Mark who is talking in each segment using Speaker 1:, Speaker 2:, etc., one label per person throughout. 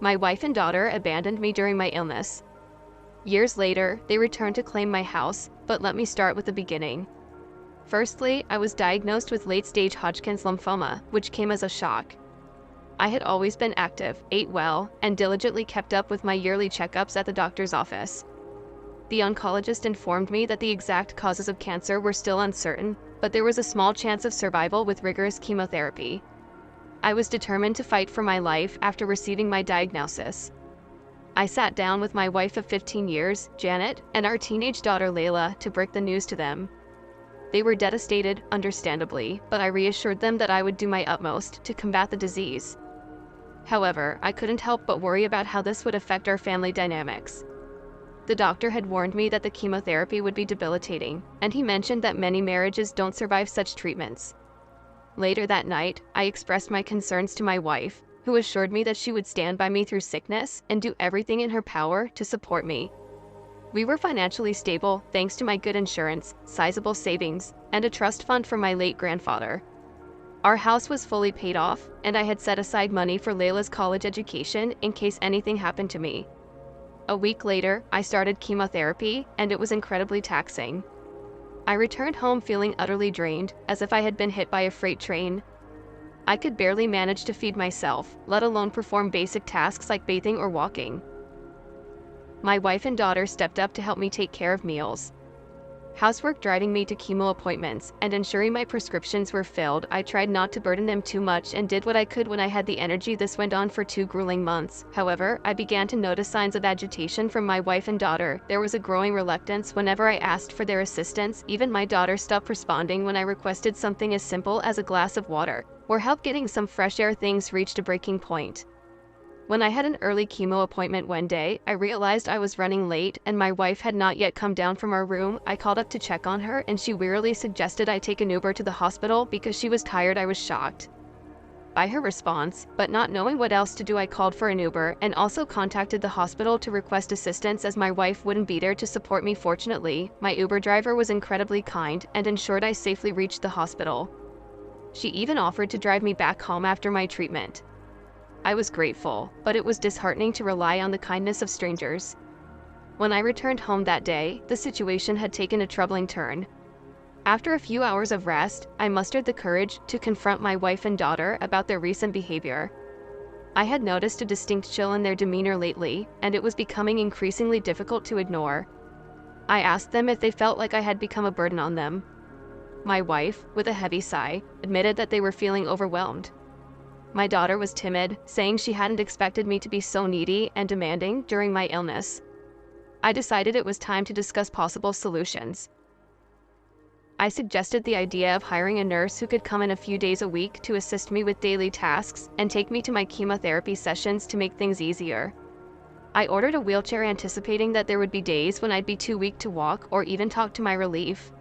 Speaker 1: My wife and daughter abandoned me during my illness. Years later, they returned to claim my house, but let me start with the beginning. Firstly, I was diagnosed with late-stage Hodgkin's lymphoma, which came as a shock. I had always been active, ate well, and diligently kept up with my yearly checkups at the doctor's office. The oncologist informed me that the exact causes of cancer were still uncertain, but there was a small chance of survival with rigorous chemotherapy. I was determined to fight for my life after receiving my diagnosis. I sat down with my wife of 15 years, Janet, and our teenage daughter Layla to break the news to them. They were devastated, understandably, but I reassured them that I would do my utmost to combat the disease. However, I couldn't help but worry about how this would affect our family dynamics. The doctor had warned me that the chemotherapy would be debilitating, and he mentioned that many marriages don't survive such treatments. Later that night, I expressed my concerns to my wife, who assured me that she would stand by me through sickness and do everything in her power to support me. We were financially stable thanks to my good insurance, sizable savings, and a trust fund from my late grandfather. Our house was fully paid off, and I had set aside money for Layla's college education in case anything happened to me. A week later, I started chemotherapy, and it was incredibly taxing. I returned home feeling utterly drained, as if I had been hit by a freight train. I could barely manage to feed myself, let alone perform basic tasks like bathing or walking. My wife and daughter stepped up to help me take care of meals. Housework driving me to chemo appointments and ensuring my prescriptions were filled. I tried not to burden them too much and did what I could when I had the energy. This went on for 2 grueling months. However, I began to notice signs of agitation from my wife and daughter. There was a growing reluctance whenever I asked for their assistance. Even my daughter stopped responding when I requested something as simple as a glass of water or help getting some fresh air. Things reached a breaking point. When I had an early chemo appointment one day, I realized I was running late and my wife had not yet come down from our room. I called up to check on her and she wearily suggested I take an Uber to the hospital because she was tired. I was shocked by her response, but not knowing what else to do, I called for an Uber and also contacted the hospital to request assistance as my wife wouldn't be there to support me. Fortunately, my Uber driver was incredibly kind and ensured I safely reached the hospital. She even offered to drive me back home after my treatment. I was grateful, but it was disheartening to rely on the kindness of strangers. When I returned home that day, the situation had taken a troubling turn. After a few hours of rest, I mustered the courage to confront my wife and daughter about their recent behavior. I had noticed a distinct chill in their demeanor lately, and it was becoming increasingly difficult to ignore. I asked them if they felt like I had become a burden on them. My wife, with a heavy sigh, admitted that they were feeling overwhelmed. My daughter was timid, saying she hadn't expected me to be so needy and demanding during my illness. I decided it was time to discuss possible solutions. I suggested the idea of hiring a nurse who could come in a few days a week to assist me with daily tasks and take me to my chemotherapy sessions to make things easier. I ordered a wheelchair, anticipating that there would be days when I'd be too weak to walk or even talk to my relief.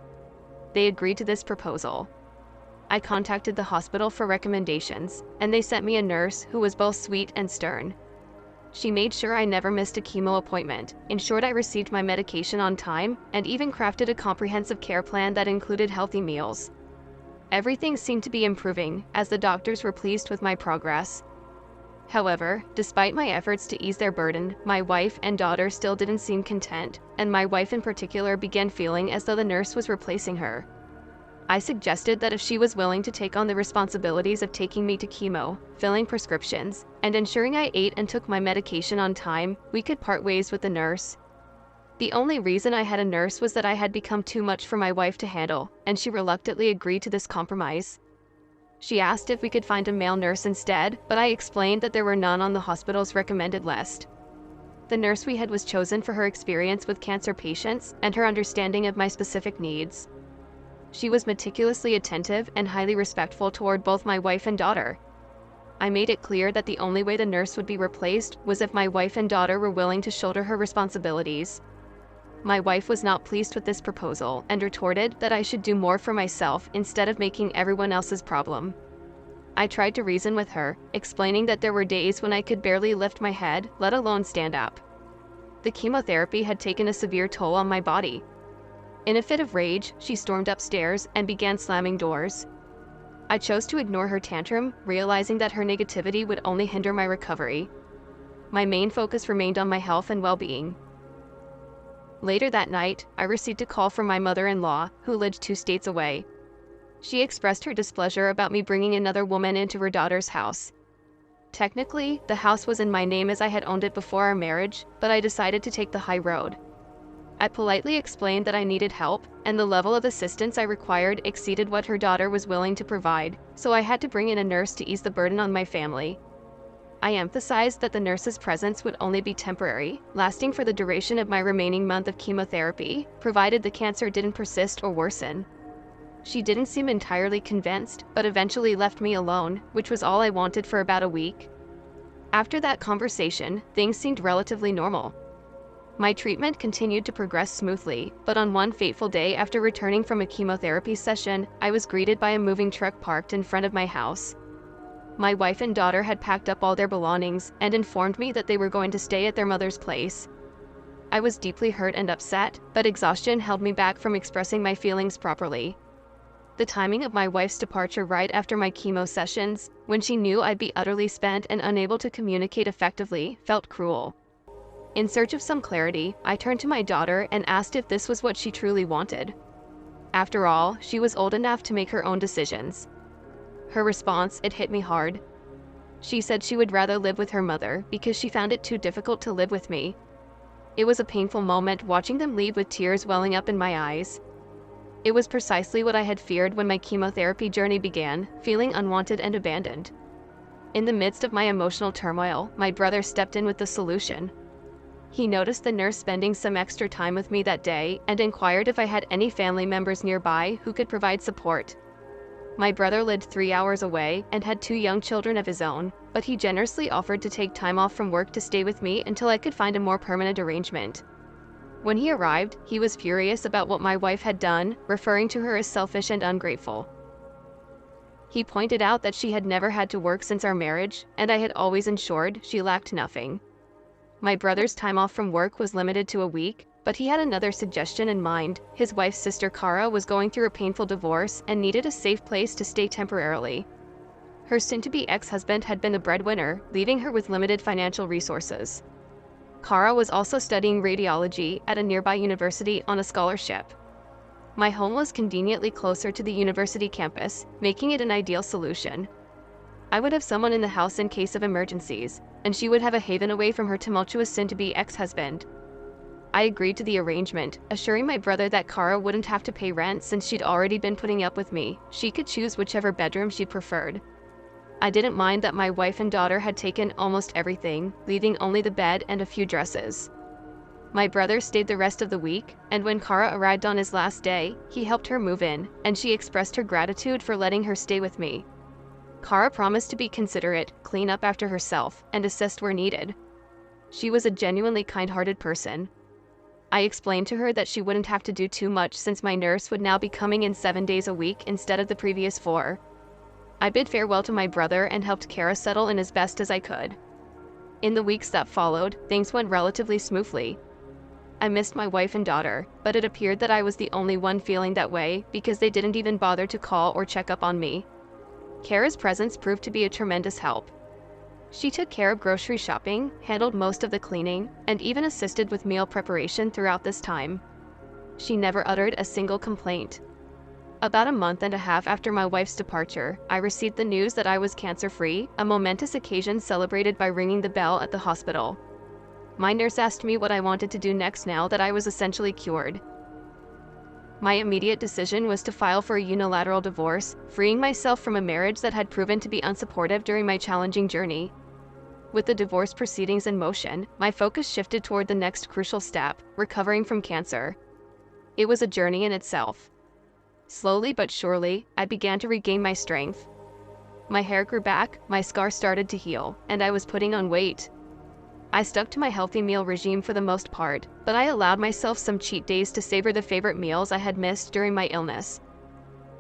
Speaker 1: They agreed to this proposal. I contacted the hospital for recommendations, and they sent me a nurse who was both sweet and stern. She made sure I never missed a chemo appointment, ensured I received my medication on time, and even crafted a comprehensive care plan that included healthy meals. Everything seemed to be improving, as the doctors were pleased with my progress. However, despite my efforts to ease their burden, my wife and daughter still didn't seem content, and my wife in particular began feeling as though the nurse was replacing her. I suggested that if she was willing to take on the responsibilities of taking me to chemo, filling prescriptions, and ensuring I ate and took my medication on time, we could part ways with the nurse. The only reason I had a nurse was that I had become too much for my wife to handle, and she reluctantly agreed to this compromise. She asked if we could find a male nurse instead, but I explained that there were none on the hospital's recommended list. The nurse we had was chosen for her experience with cancer patients and her understanding of my specific needs. She was meticulously attentive and highly respectful toward both my wife and daughter. I made it clear that the only way the nurse would be replaced was if my wife and daughter were willing to shoulder her responsibilities. My wife was not pleased with this proposal and retorted that I should do more for myself instead of making everyone else's problem. I tried to reason with her, explaining that there were days when I could barely lift my head, let alone stand up. The chemotherapy had taken a severe toll on my body. In a fit of rage, she stormed upstairs and began slamming doors. I chose to ignore her tantrum, realizing that her negativity would only hinder my recovery. My main focus remained on my health and well-being. Later that night, I received a call from my mother-in-law, who lived 2 states away. She expressed her displeasure about me bringing another woman into her daughter's house. Technically, the house was in my name as I had owned it before our marriage, but I decided to take the high road. I politely explained that I needed help, and the level of assistance I required exceeded what her daughter was willing to provide, so I had to bring in a nurse to ease the burden on my family. I emphasized that the nurse's presence would only be temporary, lasting for the duration of my remaining month of chemotherapy, provided the cancer didn't persist or worsen. She didn't seem entirely convinced, but eventually left me alone, which was all I wanted for about a week. After that conversation, things seemed relatively normal. My treatment continued to progress smoothly, but on one fateful day after returning from a chemotherapy session, I was greeted by a moving truck parked in front of my house. My wife and daughter had packed up all their belongings and informed me that they were going to stay at their mother's place. I was deeply hurt and upset, but exhaustion held me back from expressing my feelings properly. The timing of my wife's departure right after my chemo sessions, when she knew I'd be utterly spent and unable to communicate effectively, felt cruel. In search of some clarity, I turned to my daughter and asked if this was what she truly wanted. After all, she was old enough to make her own decisions. Her response, it hit me hard. She said she would rather live with her mother because she found it too difficult to live with me. It was a painful moment watching them leave with tears welling up in my eyes. It was precisely what I had feared when my chemotherapy journey began, feeling unwanted and abandoned. In the midst of my emotional turmoil, my brother stepped in with the solution. He noticed the nurse spending some extra time with me that day and inquired if I had any family members nearby who could provide support. My brother lived 3 hours away and had 2 young children of his own, but he generously offered to take time off from work to stay with me until I could find a more permanent arrangement. When he arrived, he was furious about what my wife had done, referring to her as selfish and ungrateful. He pointed out that she had never had to work since our marriage, and I had always ensured she lacked nothing. My brother's time off from work was limited to a week, but he had another suggestion in mind. His wife's sister Kara was going through a painful divorce and needed a safe place to stay temporarily. Her soon-to-be ex-husband had been the breadwinner, leaving her with limited financial resources. Kara was also studying radiology at a nearby university on a scholarship. My home was conveniently closer to the university campus, making it an ideal solution. I would have someone in the house in case of emergencies, and she would have a haven away from her tumultuous soon-to-be ex-husband. I agreed to the arrangement, assuring my brother that Kara wouldn't have to pay rent since she'd already been putting up with me. She could choose whichever bedroom she preferred. I didn't mind that my wife and daughter had taken almost everything, leaving only the bed and a few dresses. My brother stayed the rest of the week, and when Kara arrived on his last day, he helped her move in, and she expressed her gratitude for letting her stay with me. Kara promised to be considerate, clean up after herself, and assist where needed. She was a genuinely kind-hearted person. I explained to her that she wouldn't have to do too much since my nurse would now be coming in 7 days a week instead of the previous 4. I bid farewell to my brother and helped Kara settle in as best as I could. In the weeks that followed, things went relatively smoothly. I missed my wife and daughter, but it appeared that I was the only one feeling that way because they didn't even bother to call or check up on me. Kara's presence proved to be a tremendous help. She took care of grocery shopping, handled most of the cleaning, and even assisted with meal preparation throughout this time. She never uttered a single complaint. About a month and a half after my wife's departure, I received the news that I was cancer-free, a momentous occasion celebrated by ringing the bell at the hospital. My nurse asked me what I wanted to do next now that I was essentially cured. My immediate decision was to file for a unilateral divorce, freeing myself from a marriage that had proven to be unsupportive during my challenging journey. With the divorce proceedings in motion, my focus shifted toward the next crucial step, recovering from cancer. It was a journey in itself. Slowly but surely, I began to regain my strength. My hair grew back, my scar started to heal, and I was putting on weight. I stuck to my healthy meal regime for the most part, but I allowed myself some cheat days to savor the favorite meals I had missed during my illness.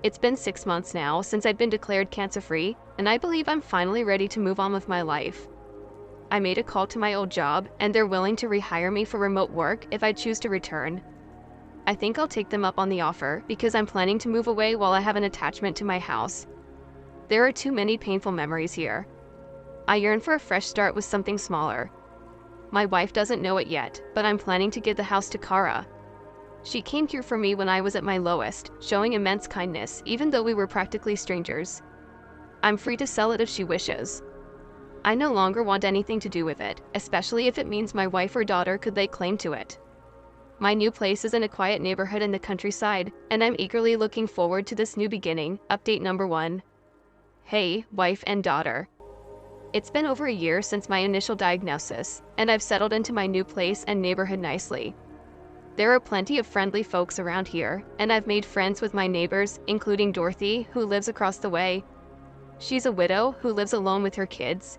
Speaker 1: It's been 6 months now since I've been declared cancer-free, and I believe I'm finally ready to move on with my life. I made a call to my old job, and they're willing to rehire me for remote work if I choose to return. I think I'll take them up on the offer because I'm planning to move away while I have an attachment to my house. There are too many painful memories here. I yearn for a fresh start with something smaller. My wife doesn't know it yet, but I'm planning to give the house to Kara. She came here for me when I was at my lowest, showing immense kindness, even though we were practically strangers. I'm free to sell it if she wishes. I no longer want anything to do with it, especially if it means my wife or daughter could lay claim to it. My new place is in a quiet neighborhood in the countryside, and I'm eagerly looking forward to this new beginning. Update number 1. Hey, wife and daughter. It's been over a year since my initial diagnosis, and I've settled into my new place and neighborhood nicely. There are plenty of friendly folks around here, and I've made friends with my neighbors, including Dorothy, who lives across the way. She's a widow who lives alone with her kids,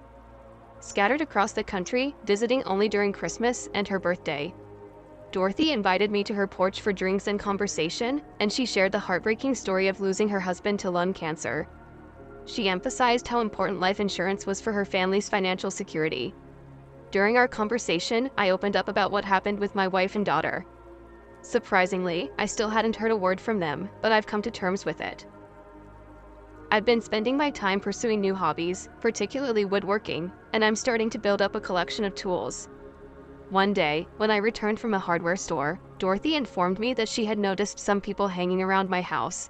Speaker 1: scattered across the country, visiting only during Christmas and her birthday. Dorothy invited me to her porch for drinks and conversation, and she shared the heartbreaking story of losing her husband to lung cancer. She emphasized how important life insurance was for her family's financial security. During our conversation, I opened up about what happened with my wife and daughter. Surprisingly, I still hadn't heard a word from them, but I've come to terms with it. I've been spending my time pursuing new hobbies, particularly woodworking, and I'm starting to build up a collection of tools. One day, when I returned from a hardware store, Dorothy informed me that she had noticed some people hanging around my house.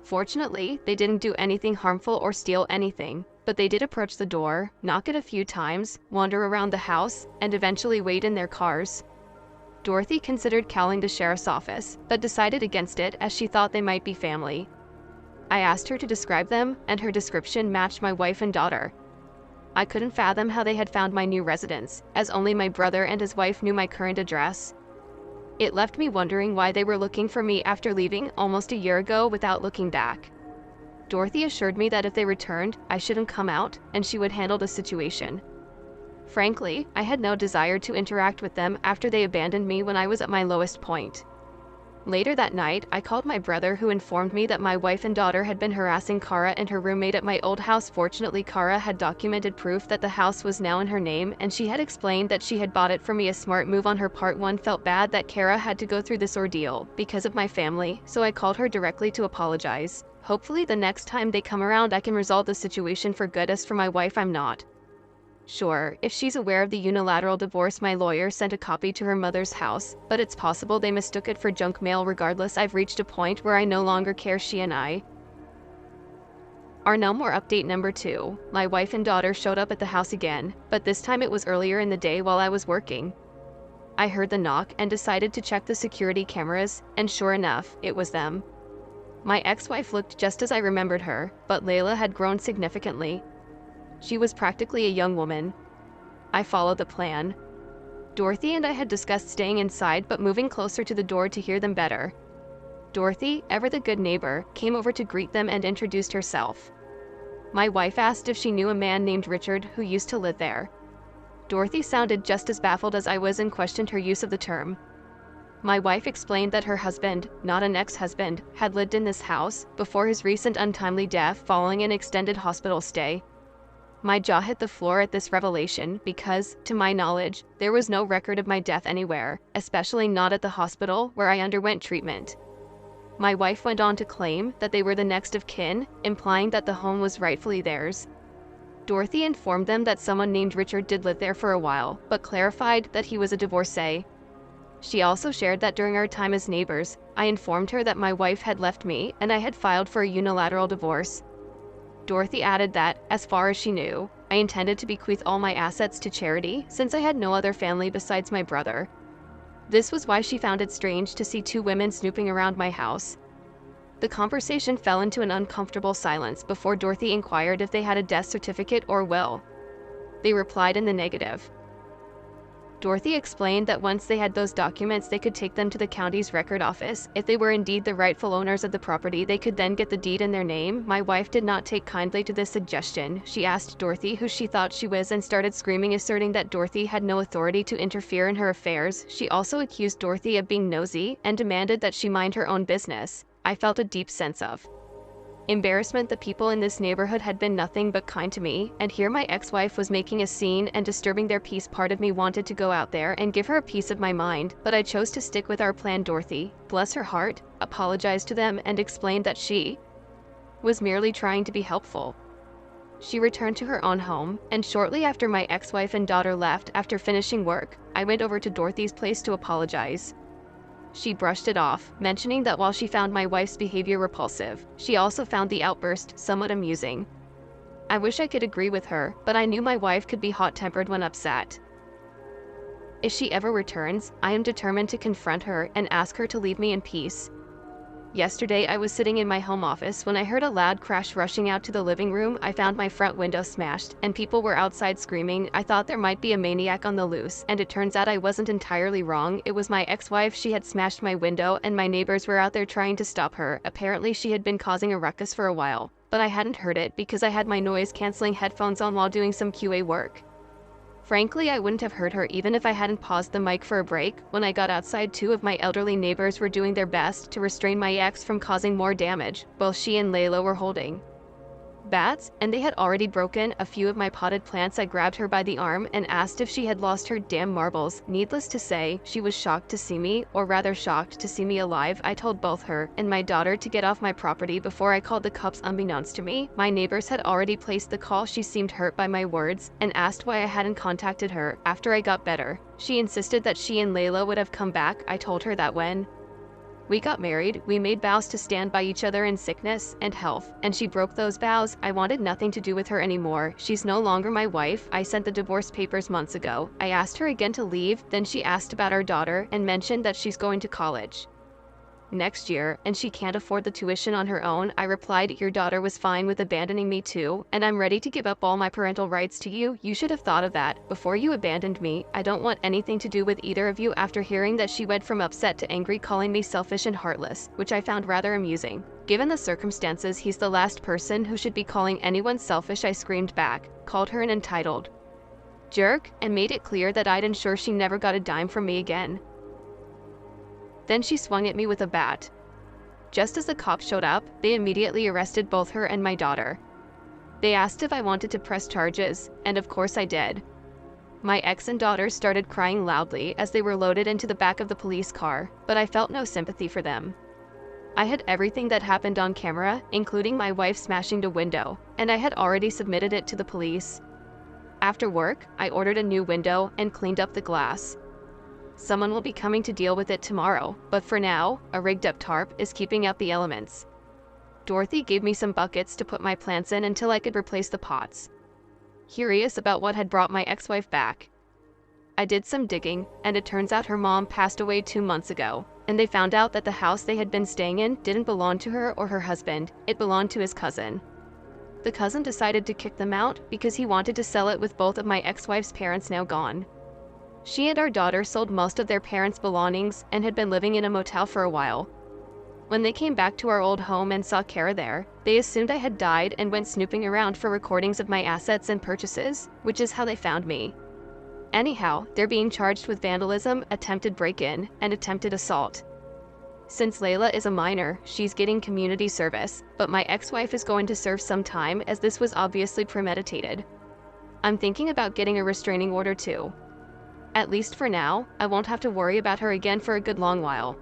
Speaker 1: Fortunately, they didn't do anything harmful or steal anything, but they did approach the door, knock it a few times, wander around the house, and eventually wait in their cars. Dorothy considered calling the sheriff's office, but decided against it as she thought they might be family. I asked her to describe them, and her description matched my wife and daughter. I couldn't fathom how they had found my new residence, as only my brother and his wife knew my current address. It left me wondering why they were looking for me after leaving almost a year ago without looking back. Dorothy assured me that if they returned, I shouldn't come out, and she would handle the situation. Frankly, I had no desire to interact with them after they abandoned me when I was at my lowest point. Later that night, I called my brother, who informed me that my wife and daughter had been harassing Kara and her roommate at my old house. Fortunately, Kara had documented proof that the house was now in her name, and she had explained that she had bought it for me, a smart move on her part. One felt bad that Kara had to go through this ordeal because of my family, so I called her directly to apologize. Hopefully the next time they come around I can resolve the situation for good. As for my wife, I'm not sure if she's aware of the unilateral divorce. My lawyer sent a copy to her mother's house, but it's possible they mistook it for junk mail. Regardless, I've reached a point where I no longer care. She and I are no more. Update number 2. My wife and daughter showed up at the house again, but this time it was earlier in the day while I was working. I heard the knock and decided to check the security cameras, and sure enough, it was them. My ex-wife looked just as I remembered her, but Layla had grown significantly. She was practically a young woman. I followed the plan. Dorothy and I had discussed staying inside but moving closer to the door to hear them better. Dorothy, ever the good neighbor, came over to greet them and introduced herself. My wife asked if she knew a man named Richard who used to live there. Dorothy sounded just as baffled as I was and questioned her use of the term. My wife explained that her husband, not an ex-husband, had lived in this house before his recent untimely death following an extended hospital stay. My jaw hit the floor at this revelation because, to my knowledge, there was no record of my death anywhere, especially not at the hospital where I underwent treatment. My wife went on to claim that they were the next of kin, implying that the home was rightfully theirs. Dorothy informed them that someone named Richard did live there for a while, but clarified that he was a divorcee. She also shared that during our time as neighbors, I informed her that my wife had left me and I had filed for a unilateral divorce. Dorothy added that, as far as she knew, I intended to bequeath all my assets to charity since I had no other family besides my brother. This was why she found it strange to see 2 women snooping around my house. The conversation fell into an uncomfortable silence before Dorothy inquired if they had a death certificate or will. They replied in the negative. Dorothy explained that once they had those documents they could take them to the county's record office. If they were indeed the rightful owners of the property, they could then get the deed in their name. My wife did not take kindly to this suggestion. She asked Dorothy who she thought she was and started screaming, asserting that Dorothy had no authority to interfere in her affairs. She also accused Dorothy of being nosy and demanded that she mind her own business. I felt a deep sense of embarrassment. The people in this neighborhood had been nothing but kind to me, and here my ex-wife was making a scene and disturbing their peace. Part of me wanted to go out there and give her a piece of my mind, but I chose to stick with our plan. Dorothy, bless her heart, apologized to them and explained that she was merely trying to be helpful. She returned to her own home, and shortly after my ex-wife and daughter left after finishing work, I went over to Dorothy's place to apologize. She brushed it off, mentioning that while she found my wife's behavior repulsive, she also found the outburst somewhat amusing. I wish I could agree with her, but I knew my wife could be hot-tempered when upset. If she ever returns, I am determined to confront her and ask her to leave me in peace. Yesterday, I was sitting in my home office when I heard a loud crash rushing out to the living room. I found my front window smashed, and people were outside screaming. I thought there might be a maniac on the loose, and it turns out I wasn't entirely wrong. It was my ex-wife. She had smashed my window, and my neighbors were out there trying to stop her. Apparently, she had been causing a ruckus for a while, but I hadn't heard it because I had my noise-canceling headphones on while doing some QA work. Frankly, I wouldn't have heard her even if I hadn't paused the mic for a break. When I got outside, two of my elderly neighbors were doing their best to restrain my ex from causing more damage. Both she and Layla were holding bats, and they had already broken a few of my potted plants. I grabbed her by the arm and asked if she had lost her damn marbles. Needless to say, she was shocked to see me, or rather shocked to see me alive. I told both her and my daughter to get off my property before I called the cops. Unbeknownst to me, my neighbors had already placed the call. She seemed hurt by my words and asked why I hadn't contacted her after I got better. She insisted that she and Layla would have come back. I told her that when we got married, we made vows to stand by each other in sickness and health, and she broke those vows. I wanted nothing to do with her anymore. She's no longer my wife. I sent the divorce papers months ago. I asked her again to leave, then she asked about our daughter and mentioned that she's going to college next year, and she can't afford the tuition on her own. I replied, your daughter was fine with abandoning me too, and I'm ready to give up all my parental rights to you. You should have thought of that before you abandoned me. I don't want anything to do with either of you. After hearing that, she went from upset to angry, calling me selfish and heartless, which I found rather amusing. Given the circumstances, he's the last person who should be calling anyone selfish. I screamed back, called her an entitled jerk, and made it clear that I'd ensure she never got a dime from me again. Then she swung at me with a bat. Just as the cops showed up, they immediately arrested both her and my daughter. They asked if I wanted to press charges, and of course I did. My ex and daughter started crying loudly as they were loaded into the back of the police car, but I felt no sympathy for them. I had everything that happened on camera, including my wife smashing the window, and I had already submitted it to the police. After work, I ordered a new window and cleaned up the glass. Someone will be coming to deal with it tomorrow, but for now, a rigged-up tarp is keeping out the elements. Dorothy gave me some buckets to put my plants in until I could replace the pots. Curious about what had brought my ex-wife back, I did some digging, and it turns out her mom passed away 2 months ago, and they found out that the house they had been staying in didn't belong to her or her husband. It belonged to his cousin. The cousin decided to kick them out because he wanted to sell it with both of my ex-wife's parents now gone. She and our daughter sold most of their parents' belongings and had been living in a motel for a while. When they came back to our old home and saw Kara there, they assumed I had died and went snooping around for recordings of my assets and purchases, which is how they found me. Anyhow, they're being charged with vandalism, attempted break-in, and attempted assault. Since Layla is a minor, she's getting community service, but my ex-wife is going to serve some time as this was obviously premeditated. I'm thinking about getting a restraining order too. At least for now, I won't have to worry about her again for a good long while.